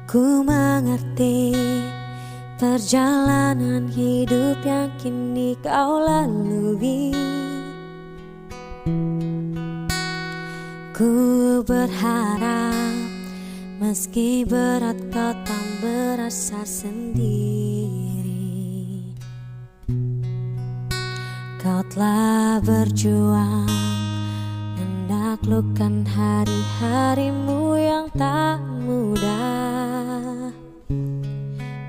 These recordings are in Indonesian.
Ku mengerti perjalanan hidup yang kini kau lalui. Ku berharap meski berat kau tak merasa sendiri. Kau telah berjuang menaklukkan hari-harimu yang tak mudah.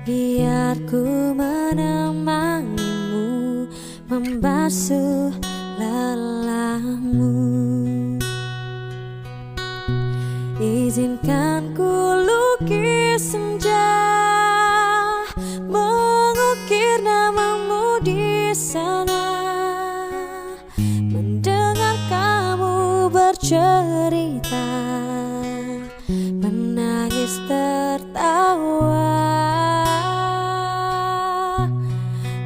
Biar ku menemanimu, membasuh lelahmu. Izinkan ku lukis senja, mengukir namamu di sana. Mendengar kamu bercerita, menangis tertawa.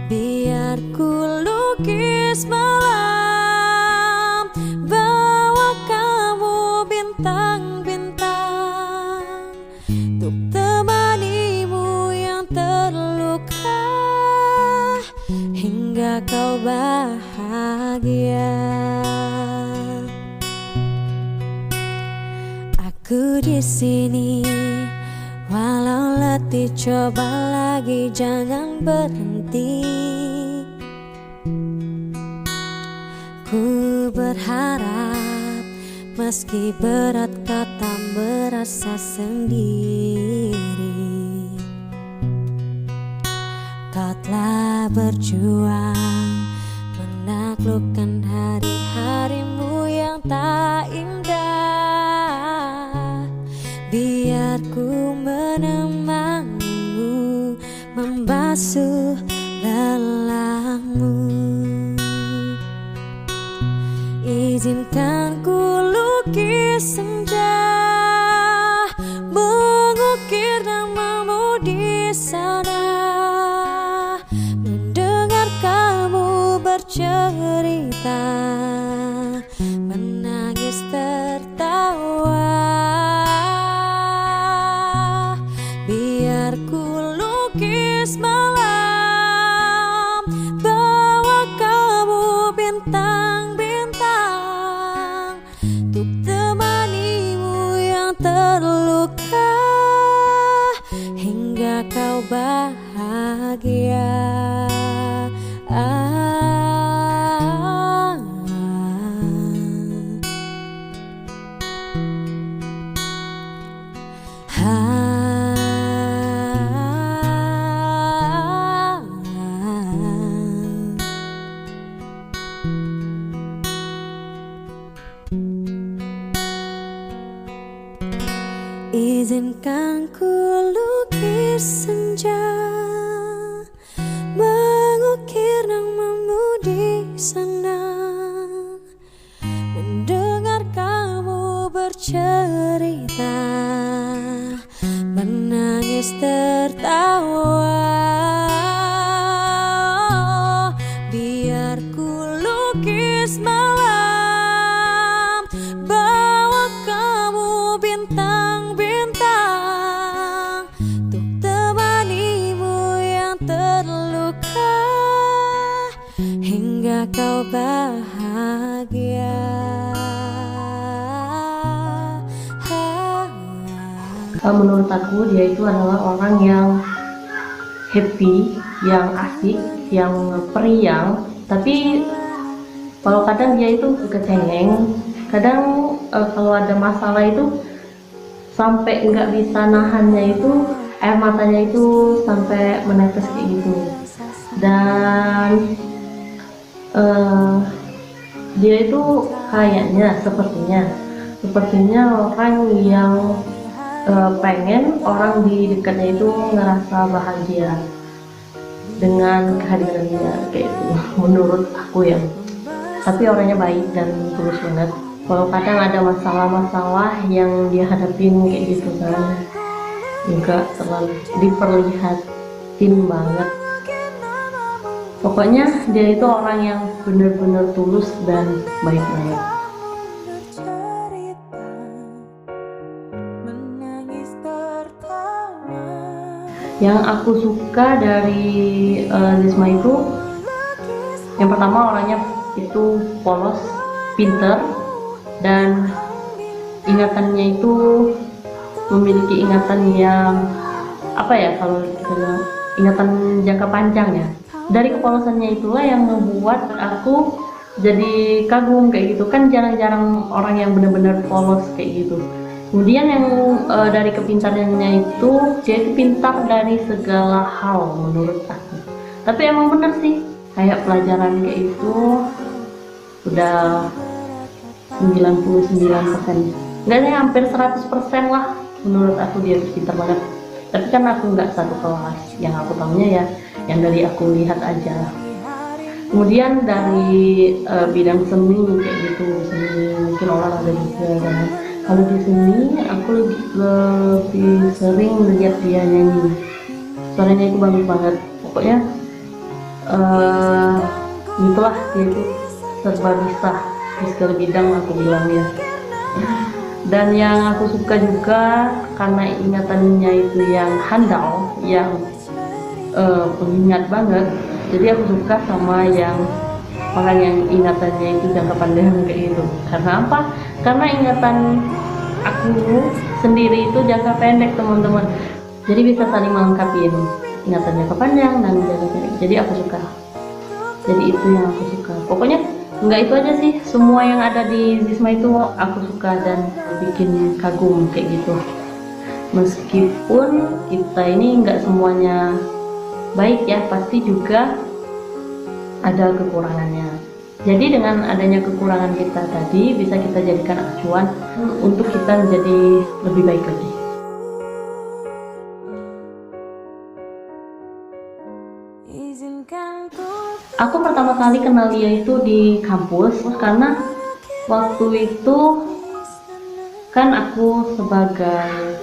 Biar ku lukis malam, bawa kamu bintang-bintang, untuk temanimu yang terluka hingga kau bahagia. Aku di sini, walau letih coba lagi, jangan berhenti. Ku berharap meski berat kau tak merasa sendiri. Kau telah berjuang menaklukkan hari-harimu yang tak indah. Biar ku menemanimu, membasuh lelahmu. Izinkan ku lukis senja, mengukir namamu di sana. Mendengar kamu bercerita, menangis tertawa. Biar ku lukis malam, bawa kamu bintang-bintang, untuk temanimu yang terluka hingga kau bahagia. Izinkan ku lukis senja, mengukir namamu di sana. Mendengar kamu bercerita, menangis tertawa. Biar ku lukis malam, bawa kamu bintang-bintang, untuk temanimu yang terluka hingga kau bahagia. Menurut aku dia itu adalah orang yang happy, yang asik, yang periang. Tapi kalau kadang dia itu kecengeng. Kadang kalau ada masalah itu sampai nggak bisa nahannya, itu air matanya itu sampai menetes kayak gitu. Dan dia itu kayaknya sepertinya orang yang pengen orang di dekatnya itu ngerasa bahagia dengan kehadirannya kayak itu, menurut aku ya. Tapi orangnya baik dan tulus banget. Kalau kadang ada masalah-masalah yang dia hadapin kayak gitu kan, enggak terlalu diperlihatin banget. Pokoknya dia itu orang yang benar-benar tulus dan baik banget. Yang aku suka dari Zisma itu, yang pertama orangnya itu polos, pinter, dan ingatannya itu memiliki ingatan yang apa ya, kalau kita bilang ingatan jangka panjang ya. Dari kepolosannya itulah yang membuat aku jadi kagum kayak gitu kan, jarang-jarang orang yang benar-benar polos kayak gitu. Kemudian yang dari kepintarannya itu, dia itu pintar dari segala hal menurut aku. Tapi emang bener sih, kayak pelajaran kayak itu udah 99%, enggak sih, hampir 100% lah. Menurut aku dia tuh pintar banget. Tapi kan aku nggak satu kelas, yang aku tahunya ya yang dari aku lihat aja. Kemudian dari bidang seni kayak gitu, seni mungkin olahraga juga kan. Kalau di seni aku lebih sering lihat dia nyanyi, suaranya itu bagus banget. Pokoknya itulah, dia itu serba bisa di segala bidang aku bilang ya. Dan yang aku suka juga karena ingatannya itu yang handal, yang pengingat banget. Jadi aku suka sama yang orang yang ingatannya itu jangka panjang kayak gitu. Karena apa? Karena ingatan aku sendiri itu jangka pendek, teman-teman. Jadi bisa saling melengkapi, ingatan jangka panjang dan jangka pendek. Jadi aku suka. Jadi itu yang aku suka. Pokoknya nggak itu aja sih, semua yang ada di Zisma itu aku suka dan bikin kagum kayak gitu. Meskipun kita ini nggak semuanya baik ya, pasti juga ada kekurangannya. Jadi dengan adanya kekurangan kita tadi, bisa kita jadikan acuan untuk kita menjadi lebih baik lagi. Aku pertama kali kenal dia itu di kampus, karena waktu itu kan aku sebagai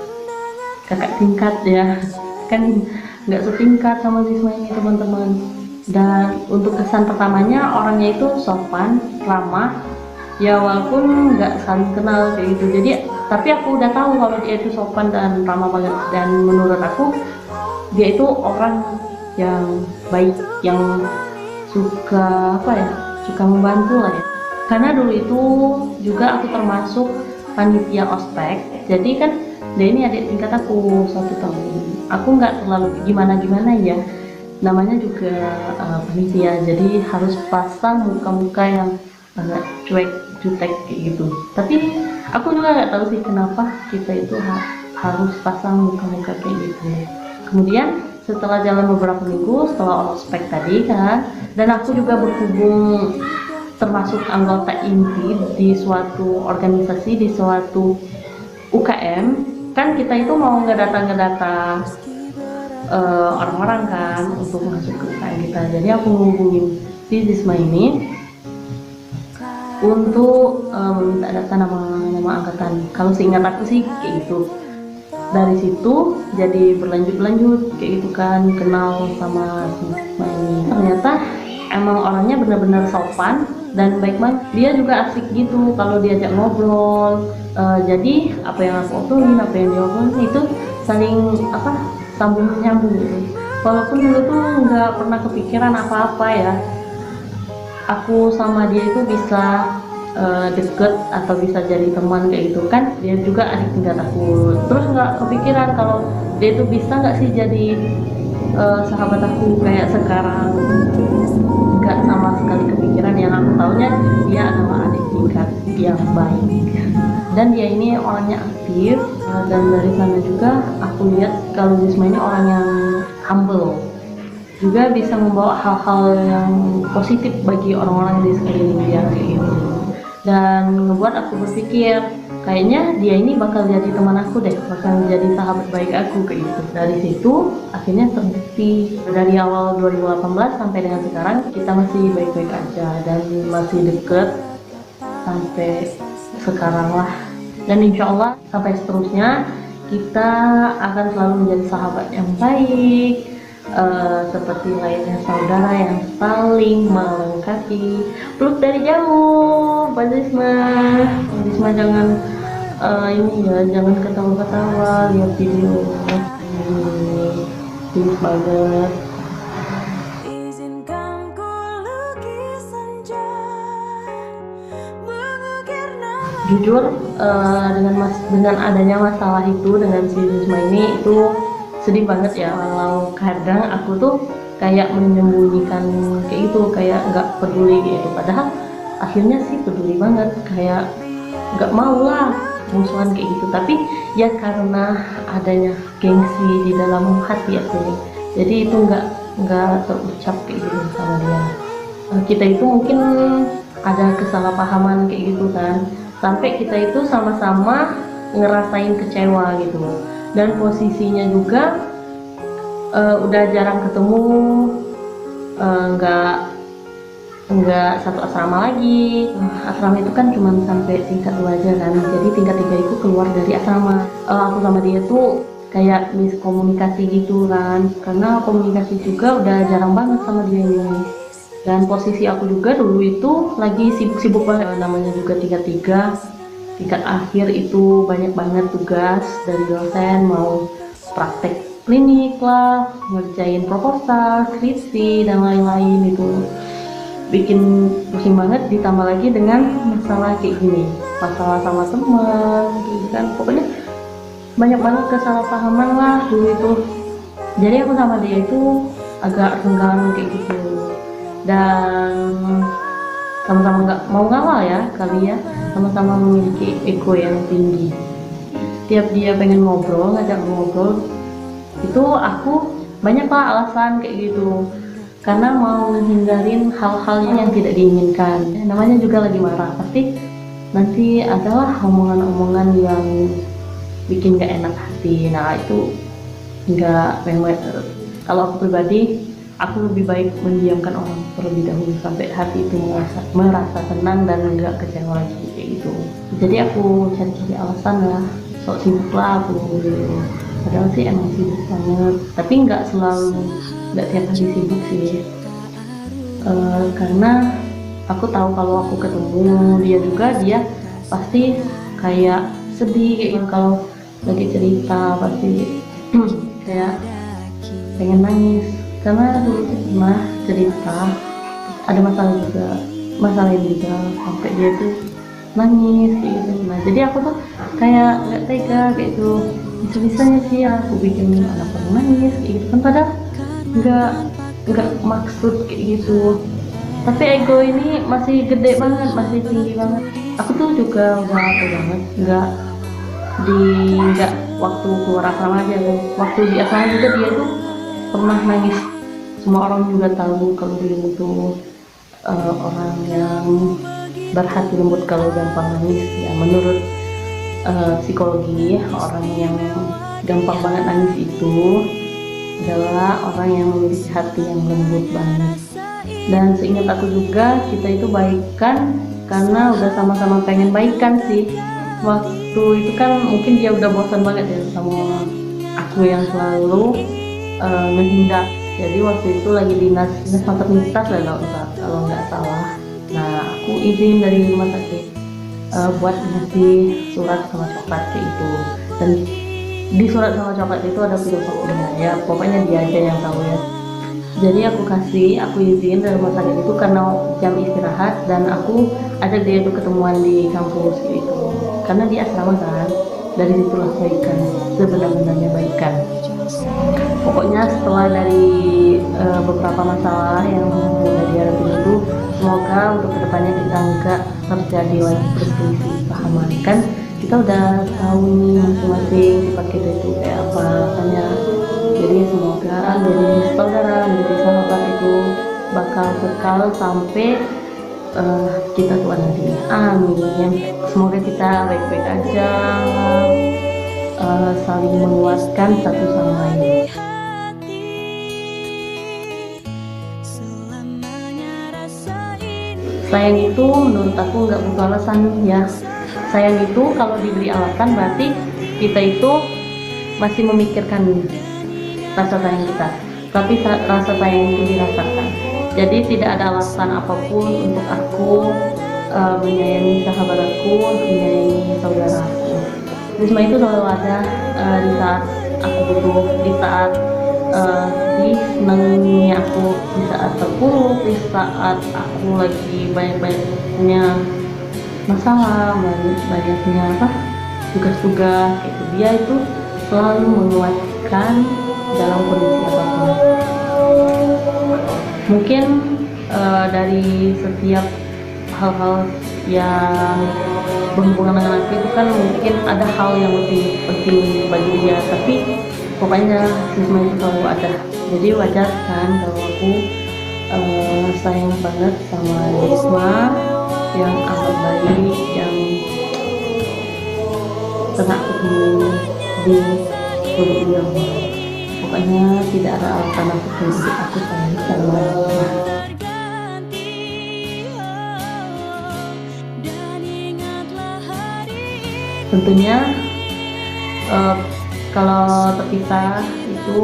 kakak tingkat ya, kan nggak setingkat sama Zisma ini, teman-teman. Dan untuk kesan pertamanya, orangnya itu sopan, ramah ya, walaupun nggak saling kenal kayak gitu. Jadi tapi aku udah tahu kalau dia itu sopan dan ramah banget. Dan menurut aku dia itu orang yang baik, yang suka apa ya, suka membantu lah ya. Karena dulu itu juga aku termasuk panitia ospek, jadi kan dia ini adik tingkat aku 1 tahun. Aku nggak terlalu gimana-gimana ya, namanya juga panitia, jadi harus pasang muka-muka yang agak cuek, jutek kayak gitu. Tapi aku juga nggak tahu sih kenapa kita itu harus pasang muka-muka kayak gitu. Kemudian setelah jalan beberapa minggu, setelah ospek tadi kan, dan aku juga berhubung termasuk anggota inti di suatu organisasi, di suatu UKM, kan kita itu mau ngedata orang-orang kan untuk masuk ke UKM kita. Jadi aku menghubungin si Zisma ini untuk meminta data nama angkatan. Kalau seingat aku sih kayak gitu. Dari situ jadi berlanjut kayak gitu kan, kenal sama Zisma ini. Ternyata emang orangnya benar-benar sopan dan baik banget. Dia juga asik gitu kalau diajak ngobrol. Jadi apa yang aku obrolin, apa yang dia obrolin itu saling sambung menyambung gitu. Walaupun dulu tuh nggak pernah kepikiran apa-apa ya, aku sama dia itu bisa deket atau bisa jadi teman kayak gitu kan. Dia juga adik tingkat aku, terus nggak kepikiran kalau dia itu bisa nggak sih jadi sahabat aku kayak sekarang. Nggak sama sekali kepikiran. Yang aku taunya dia adalah adik tingkat yang baik, dan dia ini orangnya aktif. Dan dari sana juga aku lihat kalau Zisma ini orang yang humble, juga bisa membawa hal-hal yang positif bagi orang-orang di sekeliling dia kayak gitu. Dan ngebuat aku berpikir kayaknya dia ini bakal jadi teman aku deh, bakal jadi sahabat baik aku kayak gitu. Dari situ akhirnya terbukti. Dari awal 2018 sampai dengan sekarang kita masih baik-baik aja dan masih deket sampai sekarang lah. Dan insya Allah sampai seterusnya kita akan selalu menjadi sahabat yang baik, seperti layaknya saudara yang saling melengkapi. Peluk dari jauh, Pak Zisma. Zisma jangan ini ya, jangan ketawa-ketawa lihat video ini. tulus banget. Izinkan ku lukis senja, mengukir nama. Jujur dengan adanya masalah itu dengan si Risma ini itu sedih banget ya. Walau kadang aku tuh kayak menyembunyikan kayak itu, kayak nggak peduli gitu, padahal akhirnya sih peduli banget, kayak nggak mau lah musuhan kayak gitu. Tapi ya karena adanya gengsi di dalam hati aku nih, jadi itu nggak terucap kayak gitu sama dia. Kita itu mungkin ada kesalahpahaman kayak gitu kan, sampai kita itu sama-sama ngerasain kecewa gitu, dan posisinya juga udah jarang ketemu, nggak satu asrama lagi. Asrama itu kan cuma sampai tingkat 2 aja kan, jadi tingkat 3 itu keluar dari asrama. Aku sama dia tuh kayak miskomunikasi gitu kan, karena komunikasi juga udah jarang banget sama dia ini. Dan posisi aku juga dulu itu lagi sibuk-sibuk banget, namanya juga tingkat 3, tingkat akhir itu banyak banget tugas dari dosen, mau praktek klinik lah, ngerjain proposal, skripsi, dan lain-lain. Itu bikin pusing banget, ditambah lagi dengan masalah kayak gini, masalah sama teman gitu kan. Pokoknya banyak banget kesalahpahaman lah dulu itu. Jadi aku sama dia itu agak renggang kayak gitu, dan sama-sama nggak mau ngalah ya kali ya, sama-sama memiliki ego yang tinggi. Tiap dia pengen ngobrol, ngajak ngobrol, itu aku banyaklah alasan kayak gitu, karena mau menghindarin hal-hal yang tidak diinginkan. Namanya juga lagi marah, pasti nanti adalah omongan-omongan yang bikin gak enak hati. Nah itu nggak pengen. Kalau aku pribadi, aku lebih baik mendiamkan orang terlebih dahulu sampai hati itu merasa tenang dan nggak kecewa lagi kayak gitu. Jadi aku cari-cari alasan lah, sok sibuk lah aku gitu. Padahal sih emang sibuk banget, tapi nggak selalu, nggak tiap hari sibuk sih. Karena aku tahu kalau aku ketemu dia juga, dia pasti kayak sedih kayak gitu. Kalau lagi cerita pasti kayak pengen nangis, karena dulu pernah cerita ada masalah juga sampai dia tuh nangis kayak gitu. Nah jadi aku tuh kayak nggak tega kayak gitu, bisa-bisanya sih aku bikin anak orang nangis kayak gitu kan, padahal nggak maksud kayak gitu. Tapi ego ini masih gede banget, masih tinggi banget. Aku tuh juga udah apa banget, nggak waktu keluar asrama aja tuh, waktu di asrama juga dia tuh pernah nangis. Semua orang juga tahu kalau dia itu orang yang berhati lembut kalau gampang nangis ya. Menurut psikologi, orang yang gampang banget nangis itu adalah orang yang memiliki hati yang lembut banget. Dan seingat aku juga, kita itu baikan karena udah sama-sama pengen baikan sih. Waktu itu kan mungkin dia udah bosan banget ya sama aku yang selalu menghindar. Jadi waktu itu lagi dinas maternitas lah kalau nggak salah. Nah aku izin dari rumah sakit buat ngasih surat sama coklat kayak itu. Dan di surat sama coklat itu ada filosofinya ya, pokoknya dia aja yang tahu ya. Jadi aku izin dari rumah sakit itu karena jam istirahat, dan aku ajak dia itu ketemuan di kampus gitu. Karena di asrama kan, dari situlah baikan, sebenarnya baikan. Pokoknya setelah dari beberapa masalah yang udah dihadapi itu, semoga untuk kedepannya kita nggak terjadi lagi perselisih pahaman. Kan kita udah tahu nih masing-masing sifat kita itu kayak apa makanya. Jadi semoga dari saudara, dari sahabat itu bakal kekal sampai kita tua nanti. Amin. Semoga kita baik-baik aja, saling menguatkan satu sama lain. Sayang itu menurut aku nggak butuh alasan ya. Sayang itu kalau diberi alasan berarti kita itu masih memikirkan rasa sayang kita, tapi rasa sayang itu dirasakan. Jadi tidak ada alasan apapun untuk aku menyayangi sahabat aku, menyayangi saudara aku. Risma itu selalu ada di saat aku butuh, di saat sedih, senangnya aku di saat terpuruk, di saat aku lagi banyak-banyaknya masalah, banyaknya tugas-tugas itu, dia itu selalu menguatkan dalam kondisi apapun. Mungkin dari setiap hal-hal yang berhubungan dengan aku itu kan mungkin ada hal yang lebih penting bagi dia, tapi pokoknya Zisma itu selalu ada. Jadi wajar kan kalau aku sayang banget sama Zisma yang amat baik, yang pernah aku temui di dunia. Pokoknya tidak ada alasan aku untuk aku sayang sama Zisma. Tentunya kalau terpisah itu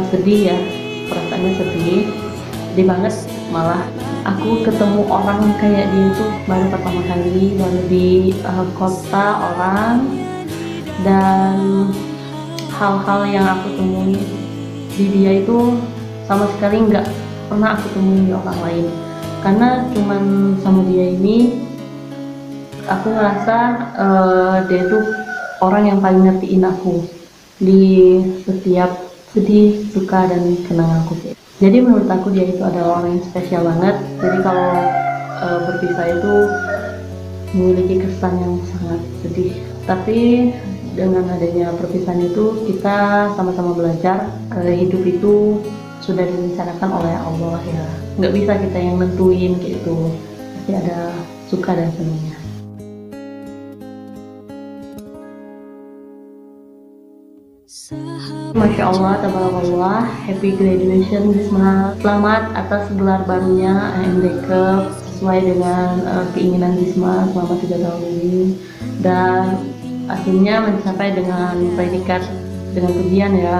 sedih ya, perasaannya sedih banget. Malah aku ketemu orang kayak dia itu baru pertama kali, baru di kota orang, dan hal-hal yang aku temui di dia itu sama sekali nggak pernah aku temui di orang lain. Karena cuman sama dia ini aku ngerasa dia itu orang yang paling ngertiin aku di setiap sedih, suka, dan kenangan aku. Jadi menurut aku dia itu adalah orang yang spesial banget. Jadi kalau berpisah itu memiliki kesan yang sangat sedih. Tapi dengan adanya perpisahan itu kita sama-sama belajar hidup itu sudah direncanakan oleh Allah ya. Nggak bisa kita yang nentuin gitu. Pasti ada suka dan senangnya. Masya Allah, tabarakallah, happy graduation Zisma. Selamat atas gelar barunya AMD Cup sesuai dengan keinginan Zisma selama 3 tahun ini, dan akhirnya mencapai dengan predikat dengan pujian ya.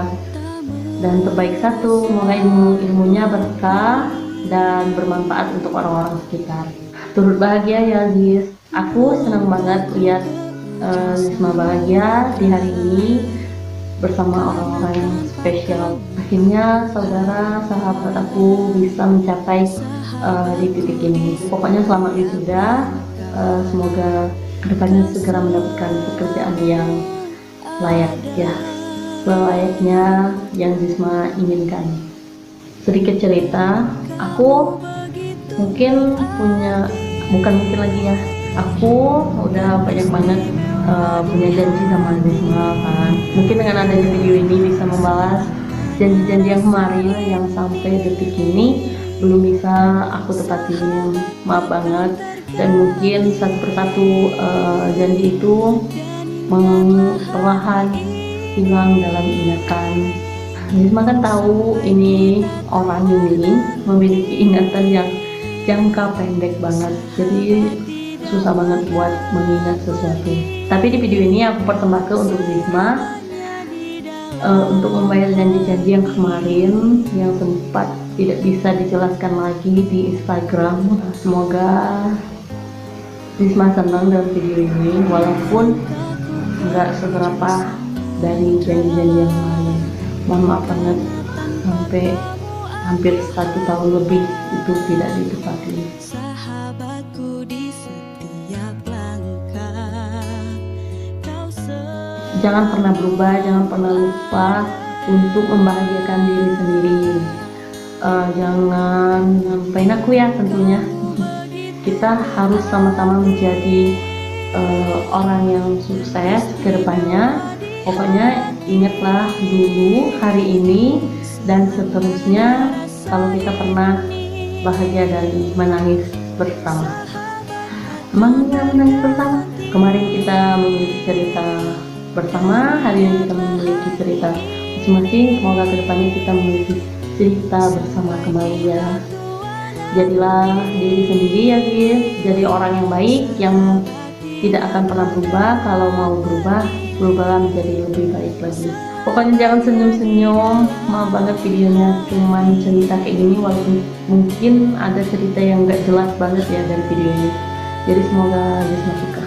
Dan terbaik satu, semoga ilmunya berkah dan bermanfaat untuk orang-orang sekitar. Turut bahagia ya Ziz. Aku senang banget lihat Zisma bahagia di hari ini bersama orang-orang yang spesial. Akhirnya saudara, sahabat aku bisa mencapai di titik ini. Pokoknya selamat wisuda, semoga kedepannya segera mendapatkan pekerjaan yang layak ya, selayaknya yang Zisma inginkan. Sedikit cerita, aku mungkin bukan mungkin lagi ya, aku udah banyak banget punya janji sama Zisma kan. Mungkin dengan adanya video ini bisa membalas janji-janji yang kemarin yang sampai detik ini belum bisa aku tepatin. Maaf banget. Dan mungkin satu persatu janji itu perlahan hilang dalam ingatan. Zisma kan tahu ini orang ini memiliki ingatan yang jangka pendek banget, jadi susah banget buat mengingat sesuatu. Tapi di video ini aku persembahkan untuk Zisma untuk membayar janji-janji yang kemarin yang sempat tidak bisa dijelaskan lagi di Instagram. Semoga Zisma senang dengan video ini walaupun nggak seberapa dari janji-janji yang kemarin. Mohon maaf banget sampai hampir 1 tahun lebih itu tidak ditepati. Jangan pernah berubah, jangan pernah lupa untuk membahagiakan diri sendiri. Jangan lupain aku ya tentunya. Kita harus sama-sama menjadi orang yang sukses ke depannya. Pokoknya ingatlah dulu hari ini dan seterusnya kalau kita pernah bahagia dan menangis bersama. Menangis bersama. Kemarin kita memiliki cerita bersama, hari ini kita memiliki cerita masing-masing. Semoga kedepannya kita memiliki cerita bersama kembali ya. Jadilah diri sendiri ya guys, jadi orang yang baik yang tidak akan pernah berubah. Kalau mau berubahlah menjadi lebih baik lagi. Pokoknya jangan senyum-senyum. Maaf banget videonya cuman cerita kayak gini, walaupun mungkin ada cerita yang gak jelas banget ya dari video ini. Jadi semoga Zisma suka.